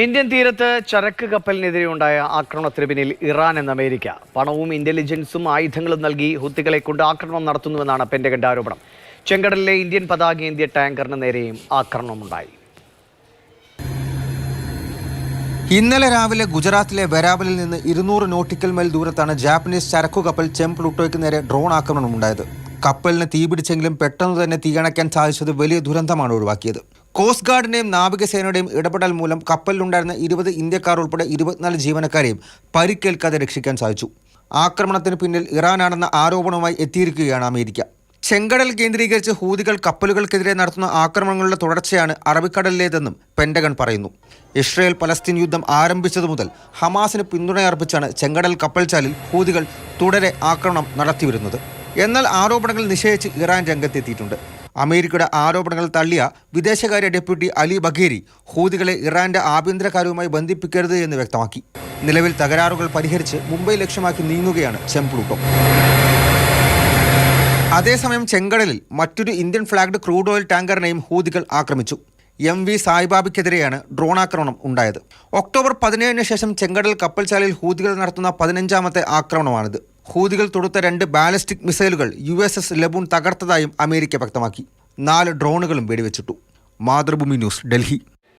Indian തീരത്ത് ചരക്ക് കപ്പലിനെതിരെയുണ്ടായ ആക്രമണത്തിന് പിന്നിൽ ഇറാൻ എന്ന അമേരിക്ക പണവും ഇന്റലിജൻസും ആയുധങ്ങളും നൽകി ഹൂത്തികളെ കൊണ്ട് ആക്രമണം നടത്തുന്നുവെന്നാണ് പെന്റഗന്റെ ആരോപണം. ചെങ്കടലിലെ ഇന്ത്യൻ പതാകയേന്തിയ ടാങ്കറിന് നേരെയും ആക്രമണമുണ്ടായി. ഇന്നലെ രാവിലെ ഗുജറാത്തിലെ വെരാവലിൽ നിന്ന് 200 നോട്ടിക്കൽ മൈൽ ദൂരത്താണ് ജാപ്പനീസ് ചരക്കുകപ്പൽ ചെം പ്ലൂട്ടോയ്ക്ക് നേരെ ഡ്രോൺ ആക്രമണമുണ്ടായത്. കപ്പലിന് തീപിടിച്ചെങ്കിലും പെട്ടെന്ന് തന്നെ തീയണയ്ക്കാൻ സാധിച്ചത് വലിയ ദുരന്തമാണ് ഒഴിവാക്കിയത്. കോസ്റ്റ് ഗാർഡിന്റെയും നാവികസേനയുടെയും ഇടപെടൽ മൂലം കപ്പലിലുണ്ടായിരുന്ന 20 ഇന്ത്യക്കാർ ഉൾപ്പെടെ 24 ജീവനക്കാരെയും പരിക്കേൽക്കാതെ രക്ഷിക്കാൻ സാധിച്ചു. ആക്രമണത്തിന് പിന്നിൽ ഇറാനാണെന്ന ആരോപണവുമായി എത്തിയിരിക്കുകയാണ് അമേരിക്ക. ചെങ്കടൽ കേന്ദ്രീകരിച്ച് ഹൂതികൾ കപ്പലുകൾക്കെതിരെ നടത്തുന്ന ആക്രമണങ്ങളുടെ തുടർച്ചയാണ് അറബിക്കടലിലേതെന്നും പെന്റഗൺ പറയുന്നു. ഇസ്രയേൽ പലസ്തീൻ യുദ്ധം ആരംഭിച്ചതു മുതൽ ഹമാസിന് പിന്തുണയർപ്പിച്ചാണ് ചെങ്കടൽ കപ്പൽച്ചാലിൽ ഹൂതികൾ തുടരെ ആക്രമണം നടത്തിവരുന്നത്. എന്നാൽ ആരോപണങ്ങൾ നിഷേധിച്ച് ഇറാൻ രംഗത്തെത്തിയിട്ടുണ്ട്. അമേരിക്കയുടെ ആരോപണങ്ങൾ തള്ളിയ വിദേശകാര്യ ഡെപ്യൂട്ടി അലി ബഘേരി ഹൂതികളെ ഇറാന്റെ ആഭ്യന്തര കാര്യവുമായി ബന്ധിപ്പിക്കരുത് എന്ന് വ്യക്തമാക്കി. നിലവിൽ തകരാറുകൾ പരിഹരിച്ച് മുംബൈ ലക്ഷ്യമാക്കി നീങ്ങുകയാണ് ചെം പ്ലൂട്ടോ. അതേസമയം ചെങ്കടലിൽ മറ്റൊരു ഇന്ത്യൻ ഫ്ലാഗ്ഡ് ക്രൂഡ് ഓയിൽ ടാങ്കറിനെയും ഹൂതികൾ ആക്രമിച്ചു. MV സായിബാബയ്ക്കെതിരെയാണ് ഡ്രോൺ ആക്രമണം ഉണ്ടായത്. ഒക്ടോബർ 17 ശേഷം ചെങ്കടൽ കപ്പൽച്ചാലിൽ ഹൂതികൾ നടത്തുന്ന 15ാമത്തെ ആക്രമണമാണിത്. ഹൂതികൾ തൊടുത്ത 2 ബാലിസ്റ്റിക് മിസൈലുകൾ USS ലബൂൺ തകർത്തതായും അമേരിക്ക വ്യക്തമാക്കി. 4 ഡ്രോണുകളും വെടിവെച്ചിട്ടു. മാതൃഭൂമി ന്യൂസ്, ഡൽഹി.